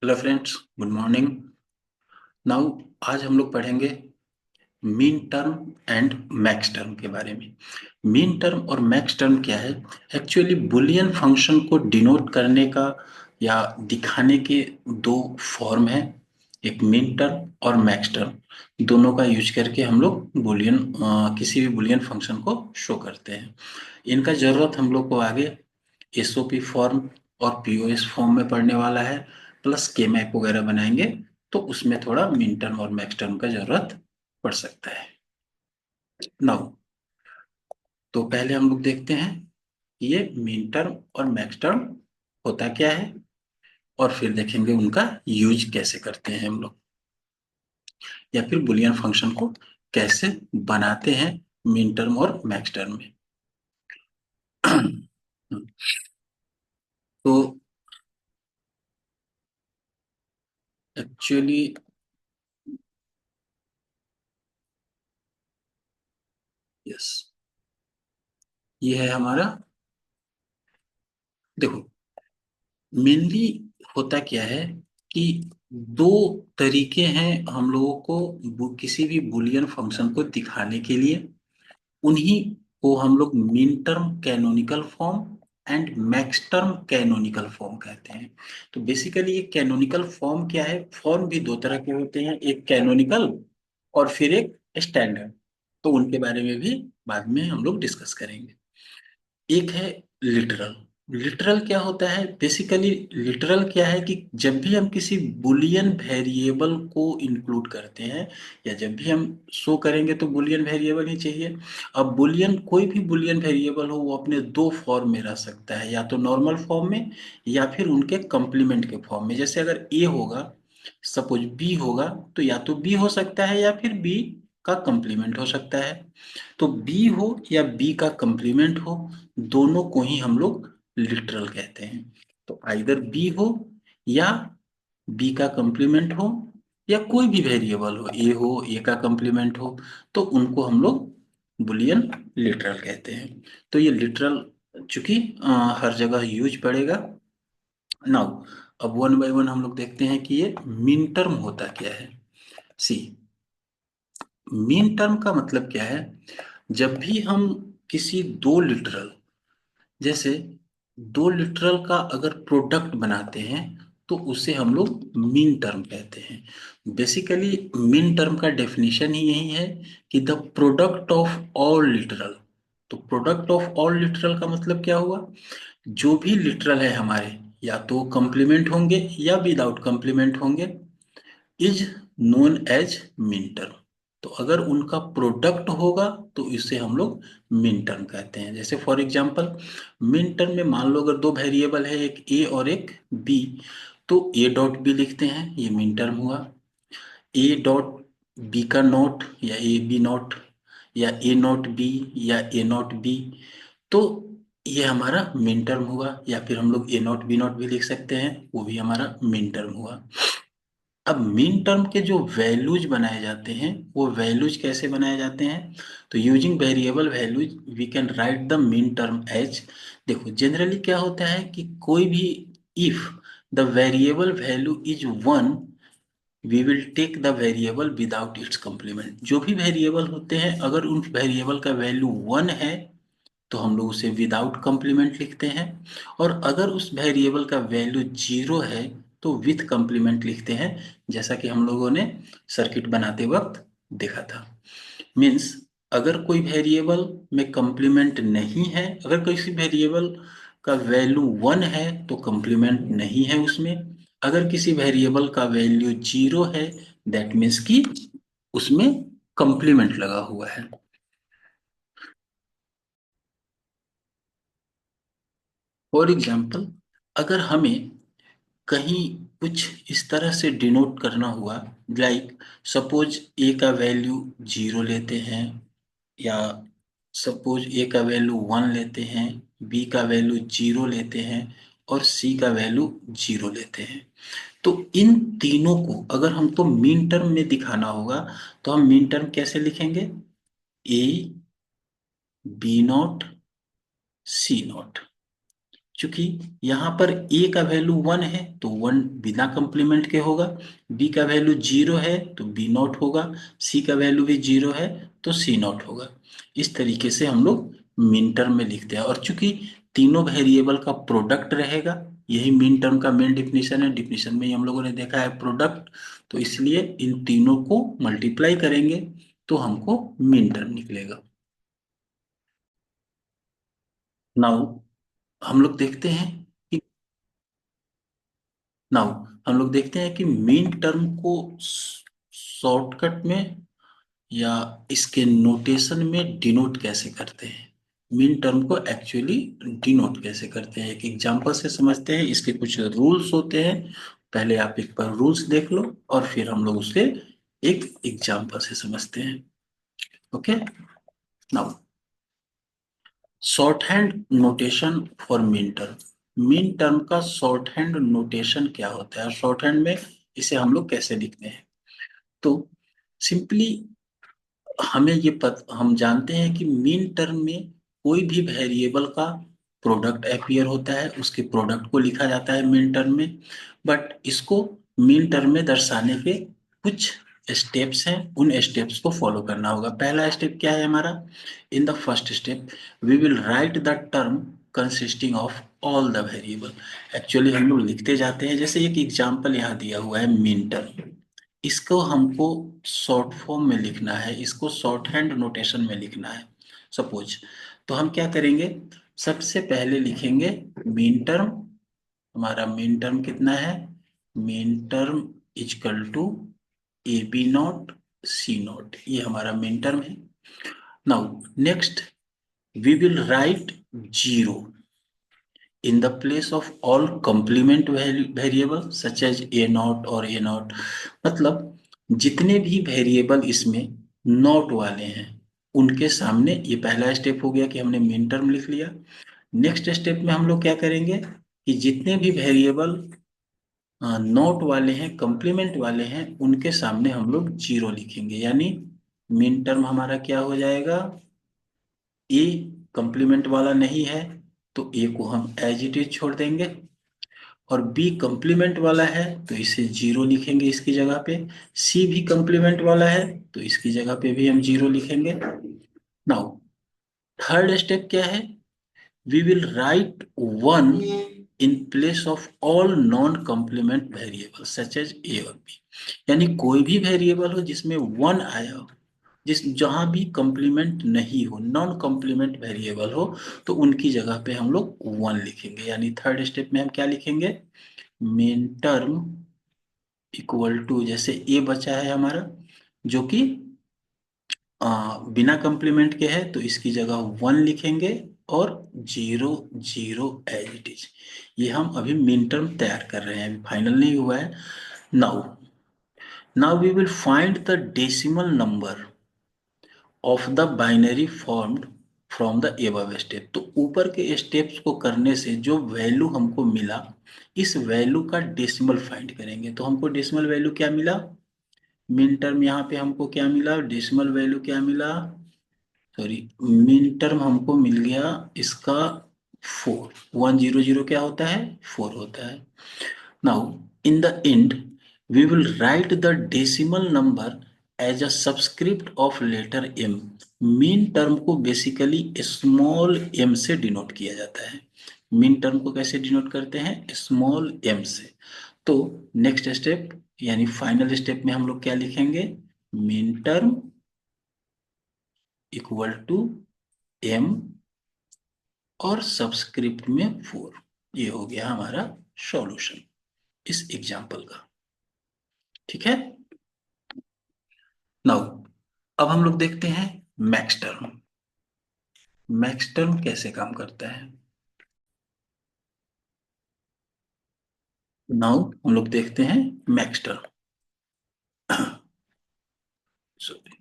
Hello friends, good morning. Now आज हम लोग पढ़ेंगे mean term and max term के बारे में। मीन टर्म और मैक्स टर्म क्या है? एक्चुअली बुलियन फंक्शन को डिनोट करने का या दिखाने के दो फॉर्म है, एक मीन टर्म और मैक्स टर्म। दोनों का यूज करके हम लोग बुलियन किसी भी बुलियन फंक्शन को शो करते हैं। इनका जरूरत हम लोग को आगे एसओपी फॉर्म और पीओएस फॉर्म में पढ़ने वाला है, प्लस के मैप वगैरह बनाएंगे तो उसमें थोड़ा मिन टर्म और मैक्स टर्म का जरूरत पड़ सकता है। नाउ तो पहले हम लोग देखते हैं कि ये मिन टर्म और मैक्स टर्म होता क्या है, और फिर देखेंगे उनका यूज कैसे करते हैं हम लोग, या फिर बुलियन फंक्शन को कैसे बनाते हैं मिन टर्म और मैक्स टर्म में। तो एक्चुअली यस, ये है हमारा। देखो, मेनली होता क्या है कि दो तरीके हैं हम लोगों को किसी भी बुलियन फंक्शन को दिखाने के लिए। उन्हीं को हम लोग min term canonical form and max term canonical form कहते हैं। तो बेसिकली ये कैनोनिकल फॉर्म क्या है? फॉर्म भी दो तरह के होते हैं, एक कैनोनिकल और फिर एक स्टैंडर्ड। तो उनके बारे में भी बाद में हम लोग डिस्कस करेंगे। एक है लिटरल। लिटरल क्या होता है? बेसिकली लिटरल क्या है कि जब भी हम किसी बुलियन वेरिएबल को इंक्लूड करते हैं या जब भी हम शो करेंगे तो बुलियन वेरिएबल ही चाहिए। अब बुलियन, कोई भी बुलियन वेरिएबल हो वो अपने दो फॉर्म में रह सकता है, या तो नॉर्मल फॉर्म में या फिर उनके कंप्लीमेंट के फॉर्म में। जैसे अगर ए होगा, सपोज बी होगा, तो या तो बी हो सकता है या फिर बी का कंप्लीमेंट हो सकता है। तो बी हो या बी का कंप्लीमेंट हो, दोनों को ही हम लोग लिटरल कहते हैं। तो आइदर बी हो या बी का कंप्लीमेंट हो, या कोई भी वेरिएबल हो ए का कंप्लीमेंट हो, तो उनको हम लोग बुलियन लिटरल कहते हैं। तो ये लिटरल चूंकि हर जगह यूज पड़ेगा। नाउ अब वन बाय वन हम लोग देखते हैं कि ये मीन टर्म होता क्या है। सी, मीन टर्म का मतलब क्या है? जब भी हम किसी दो लिटरल, जैसे दो लिटरल का अगर प्रोडक्ट बनाते हैं तो उसे हम लोग मीन टर्म कहते हैं। बेसिकली मीन टर्म का डेफिनेशन ही यही है कि the product of all literal. तो प्रोडक्ट ऑफ ऑल लिटरल का मतलब क्या हुआ? जो भी लिटरल है हमारे, या तो कंप्लीमेंट होंगे या विदाउट कंप्लीमेंट होंगे, is known as mean term. तो अगर उनका प्रोडक्ट होगा तो इसे हम लोग मीन टर्म कहते हैं। जैसे फॉर एग्जांपल, मीन टर्म में मान लो अगर दो वेरिएबल है, एक ए और एक बी, तो ए डॉट बी लिखते हैं, ये मीन टर्म हुआ। ए डॉट बी का नोट या ए बी नोट, या ए नोट बी या ए नोट बी, तो ये हमारा मीन टर्म हुआ। या फिर हम लोग ए नोट बी नोट भी लिख सकते हैं, वो भी हमारा मीन टर्म हुआ। अब मीन टर्म के जो वैल्यूज बनाए जाते हैं, वो वैल्यूज कैसे बनाए जाते हैं? तो using variable values we can write the mean term as. देखो, जनरली क्या होता है कि कोई भी, if the variable value is one, we will take the variable without its complement. जो भी वेरिएबल होते हैं, अगर उन वेरिएबल का वैल्यू वन है तो हम लोग उसे विदाउट कॉम्प्लीमेंट लिखते हैं, और अगर उस वेरिएबल का वैल्यू जीरो है तो विथ कॉम्प्लीमेंट लिखते हैं, जैसा कि हम लोगों ने सर्किट बनाते वक्त देखा था। मीन्स अगर कोई वेरिएबल में कॉम्प्लीमेंट नहीं है, अगर किसी वेरिएबल का वैल्यू वन है तो कॉम्प्लीमेंट नहीं है उसमें। अगर किसी वेरिएबल का वैल्यू जीरो है, दैट मीन्स कि उसमें कॉम्प्लीमेंट लगा हुआ है। फॉर एग्जाम्पल, अगर हमें कहीं कुछ इस तरह से डिनोट करना हुआ, लाइक सपोज ए का वैल्यू जीरो लेते हैं, या सपोज ए का वैल्यू वन लेते हैं, बी का वैल्यू जीरो लेते हैं, और सी का वैल्यू जीरो लेते हैं। तो इन तीनों को अगर हमको मीन टर्म में दिखाना होगा तो हम मीन टर्म कैसे लिखेंगे? A B not C not. चूंकि यहाँ पर ए का वैल्यू 1 है तो 1 बिना कंप्लीमेंट के होगा, बी का वैल्यू 0 है तो बी नॉट होगा, सी का वैल्यू भी 0 है तो सी नॉट होगा। इस तरीके से हम लोग मिन टर्म में लिखते हैं। और चूंकि तीनों वेरिएबल का प्रोडक्ट रहेगा, यही मिन टर्म का मेन डिफिनीशन है, डिफिनीशन में ही हम लोगों ने देखा है प्रोडक्ट, तो इसलिए इन तीनों को मल्टीप्लाई करेंगे तो हमको मिन टर्म निकलेगा। नाउ हम लोग देखते हैं कि नाउ हम लोग देखते हैं कि मीन टर्म को शॉर्टकट में या इसके नोटेशन में डिनोट कैसे करते हैं, मीन टर्म को एक्चुअली डिनोट कैसे करते हैं, एक एग्जांपल से समझते हैं। इसके कुछ रूल्स होते हैं, पहले आप एक बार रूल्स देख लो और फिर हम लोग उसके एक एग्जांपल से समझते हैं। Okay, now short hand notation for mean term. Mean term का शॉर्ट हैंड नोटेशन क्या होता है, शॉर्ट हैंड में इसे हम लोग कैसे लिखते हैं? तो सिंपली हम जानते हैं कि मीन टर्म में कोई भी वेरिएबल का प्रोडक्ट अपीयर होता है, उसके प्रोडक्ट को लिखा जाता है मीन टर्म में। बट इसको मीन टर्म में दर्शाने के कुछ स्टेप्स हैं, उन स्टेप्स को फॉलो करना होगा। पहला स्टेप क्या है हमारा? In the first step we will write the term consisting of all the variable. Actually हम लोग लिखते जाते हैं, जैसे एक एग्जाम्पल यहाँ दिया हुआ है मीन टर्म, इसको हमको शॉर्ट फॉर्म में लिखना है, इसको शॉर्ट हैंड नोटेशन में लिखना है सपोज। तो हम क्या करेंगे, सबसे पहले लिखेंगे मीन टर्म। हमारा मीन टर्म कितना है? Mean term equal to A B not C not, ये हमारा मीन टर्म है। Now next we will write zero in the place of all complement variable such as a naught और a naught। मतलब जितने भी variable इसमें not वाले हैं उनके सामने, ये पहला स्टेप हो गया कि हमने मिन टर्म लिख लिया। नेक्स्ट स्टेप में हम लोग क्या करेंगे कि जितने भी वेरिएबल नॉट वाले हैं, कंप्लीमेंट वाले हैं, उनके सामने हम लोग जीरो लिखेंगे, यानी मिन टर्म हमारा क्या हो जाएगा? ए कंप्लीमेंट वाला नहीं है तो ए को हम एज इट इज छोड़ देंगे, और बी कंप्लीमेंट वाला है तो इसे जीरो लिखेंगे इसकी जगह पे, सी भी कंप्लीमेंट वाला है तो इसकी जगह पे भी हम जीरो लिखेंगे। नाउ थर्ड स्टेप क्या है? We will write one in place of all non complement variable such as A और बी। यानी कोई भी वेरिएबल हो जिसमें वन आया हो, जिस जहां भी कंप्लीमेंट नहीं हो, नॉन कंप्लीमेंट वेरिएबल हो, तो उनकी जगह पे हम लोग वन लिखेंगे। यानी थर्ड स्टेप में हम क्या लिखेंगे? मेन टर्म इक्वल टू, जैसे ए बचा है हमारा जो कि बिना कंप्लीमेंट के है, तो इसकी जगह वन लिखेंगे और zero zero as it is. ये हम अभी मिन टर्म तैयार कर रहे हैं, अभी फाइनल नहीं हुआ है। Now now we will find the decimal number of the binary formed from the above step. तो ऊपर के स्टेप्स को करने से जो वैल्यू हमको मिला, इस वैल्यू का डेसिमल फाइंड करेंगे। तो हमको डेसिमल वैल्यू क्या मिला? मिन टर्म यहाँ पे हमको क्या मिला? डेसिमल वैल्यू क्या मिला? सॉरी, मिन टर्म हमको मिल गया इसका 4। 100 क्या होता है? 4 होता है। Now in the end we will write the decimal number as a subscript of letter M. Mean term को बेसिकली स्मॉल एम से डिनोट किया जाता है। मीन टर्म को कैसे डिनोट करते हैं? स्मॉल एम से। तो नेक्स्ट स्टेप यानी फाइनल स्टेप में हम लोग क्या लिखेंगे? Mean term equal to M और सबस्क्रिप्ट में 4। ये हो गया हमारा सॉल्यूशन इस एग्जाम्पल का। ठीक है। नाउ अब हम लोग देखते हैं मैक्स टर्म। मैक्स टर्म कैसे काम करता है? नाउ हम लोग देखते हैं मैक्स टर्म। सॉरी,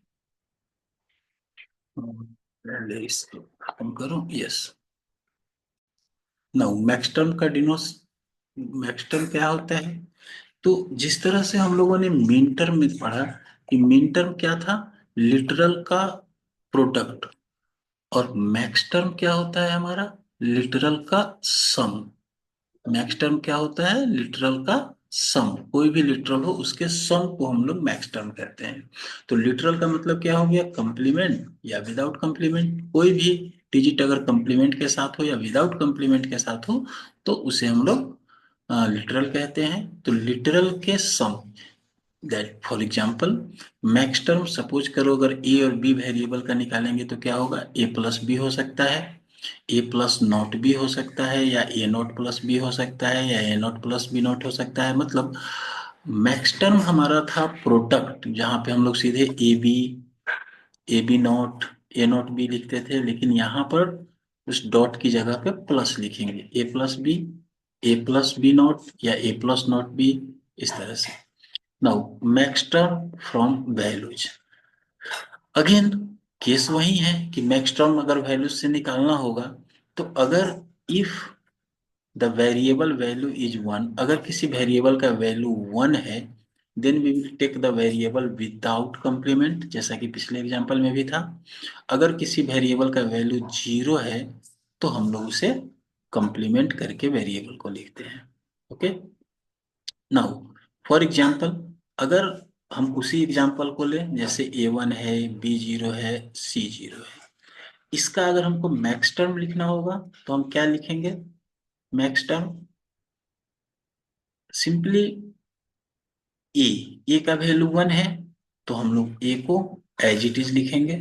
पहले इसको खत्म करो। यस, नाउ मैक्स टर्म का डिनोस मैक्स टर्म क्या होता है? तो जिस तरह से हम लोगों ने मीन टर्म में पढ़ा कि मीन टर्म क्या था? लिटरल का प्रोडक्ट। और मैक्स टर्म क्या होता है हमारा? लिटरल का सम। मैक्स टर्म क्या होता है? लिटरल का सम। कोई भी लिटरल हो उसके सम को हम लोग मैक्स टर्म कहते हैं। तो लिटरल का मतलब क्या हो गया? कंप्लीमेंट या विदाउट कंप्लीमेंट। कोई भी डिजिट अगर कंप्लीमेंट के साथ हो या विदाउट कंप्लीमेंट के साथ हो तो उसे हम लोग लिटरल कहते हैं। तो लिटरल के sum, that for example max term, suppose करो अगर ए और बी वेरिएबल का निकालेंगे तो क्या होगा? ए प्लस बी हो सकता है, ए प्लस नॉट बी हो सकता है, या ए नॉट प्लस बी हो सकता है, या ए नॉट प्लस बी नॉट हो सकता है। मतलब मैक्स टर्म हमारा था प्रोडक्ट, जहां पे हम लोग सीधे A B not, A not B लिखते थे, लेकिन यहाँ पर उस डॉट की जगह पे प्लस लिखेंगे, ए प्लस बी नॉट या ए प्लस नॉट बी, इस तरह से। Now max term from values, again case वही है कि मैक्स टर्म अगर वैल्यूज से निकालना होगा तो अगर if the variable value is one, अगर किसी वेरिएबल का वैल्यू वन है, then we will take the variable without complement, जैसा कि पिछले एग्जांपल में भी था। अगर किसी वेरिएबल का वैल्यू जीरो है तो हम लोग उसे कंप्लीमेंट करके वेरिएबल को लिखते हैं। ओके, नाउ फॉर एग्जांपल, अगर हम उसी एग्जांपल को लें, जैसे ए वन है, बी जीरो है, सी जीरो है, इसका अगर हमको मैक्स टर्म लिखना होगा तो हम क्या लिखेंगे? मैक्स टर्म सिंपली ए, ए का वैल्यू वन है तो हम लोग ए को एज इट इज लिखेंगे,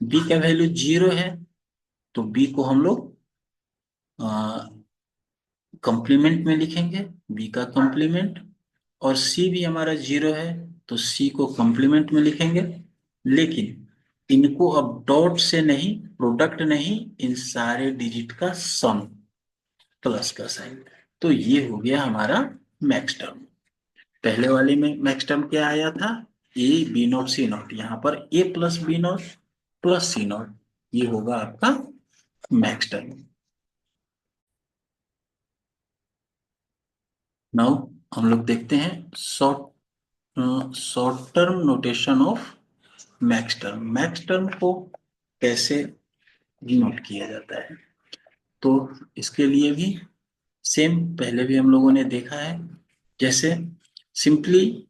बी का वैल्यू जीरो है तो बी को हम लोग कंप्लीमेंट में लिखेंगे, बी का कंप्लीमेंट, और सी भी हमारा जीरो है तो सी को कंप्लीमेंट में लिखेंगे। लेकिन इनको अब डॉट से नहीं, प्रोडक्ट नहीं, इन सारे डिजिट का सम, प्लस का साइन। तो ये हो गया हमारा मैक्स टर्म। पहले वाले में मैक्स टर्म क्या आया था? A B not C not, यहाँ पर A plus B not plus C not, ये होगा आपका मैक्स टर्म। नाउ हम लोग देखते हैं short term notation of max term. Max term को कैसे नोट किया जाता है? तो इसके लिए भी सेम, पहले भी हम लोगों ने देखा है। जैसे सिंपली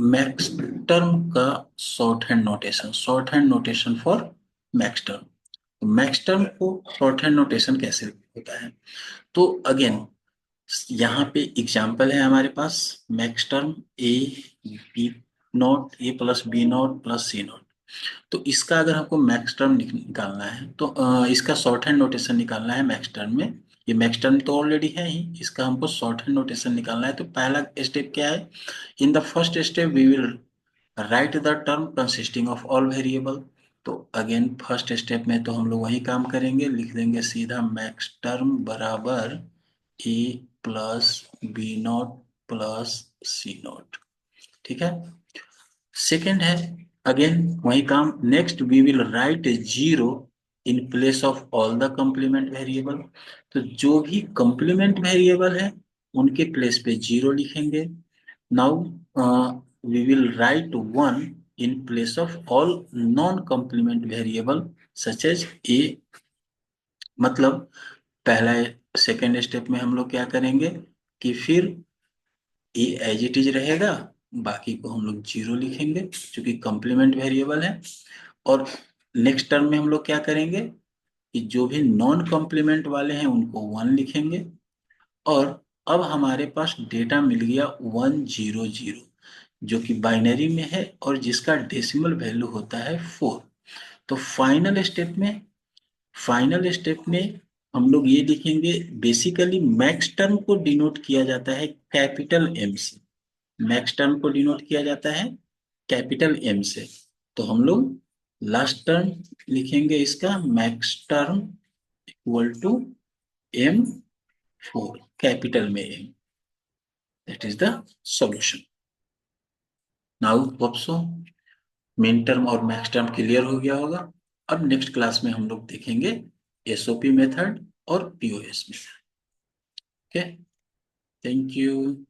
मैक्स टर्म का short hand notation, short hand notation for max term. Max term को शॉर्ट हैंड नोटेशन कैसे होता है? तो अगेन यहाँ पे एग्जाम्पल है हमारे पास, max term A B not, A plus B not plus C not. तो इसका अगर हमको मैक्स टर्म निकालना है तो इसका शॉर्ट हैंड नोटेशन निकालना है मैक्स टर्म में। ये मैक्स टर्म तो ऑलरेडी है ही, इसका हमको शॉर्ट हैंड नोटेशन निकालना है। तो पहला स्टेप क्या है? In the first step we will write the term consisting of all variable. तो अगेन फर्स्ट स्टेप में तो हम लोग वही काम करेंगे, लिख देंगे सीधा मैक्स टर्म बराबर A plus B not plus C not. ठीक है, सेकेंड है अगेन वही काम, next we will write zero in place of all the complement variable. तो जो भी कंप्लीमेंट वेरिएबल है उनके प्लेस पे जीरो लिखेंगे। Now we will write one in place of all non complement variable such as A. मतलब पहला second step में हम लोग क्या करेंगे कि फिर ए एज इट इज रहेगा, बाकी को हम लोग जीरो लिखेंगे क्योंकि कंप्लीमेंट वेरिएबल है। और नेक्स्ट टर्म में हम लोग क्या करेंगे कि जो भी नॉन कॉम्प्लीमेंट वाले हैं उनको वन लिखेंगे। और अब हमारे पास डेटा मिल गया 100 जो कि बाइनरी में है और जिसका डेसिमल वैल्यू होता है 4। तो फाइनल स्टेप में हम लोग ये लिखेंगे, बेसिकली मैक्स टर्म को डिनोट किया जाता है कैपिटल एम से। मैक्स टर्म को डिनोट किया जाता है कैपिटल एम से। तो हम लोग लास्ट टर्म लिखेंगे इसका max term equal to M 4, capital में M. That is the solution. Now hope so main term और मैक्स टर्म क्लियर हो गया होगा। अब नेक्स्ट क्लास में हम लोग देखेंगे एसओपी मेथड और POS method. Okay, thank you.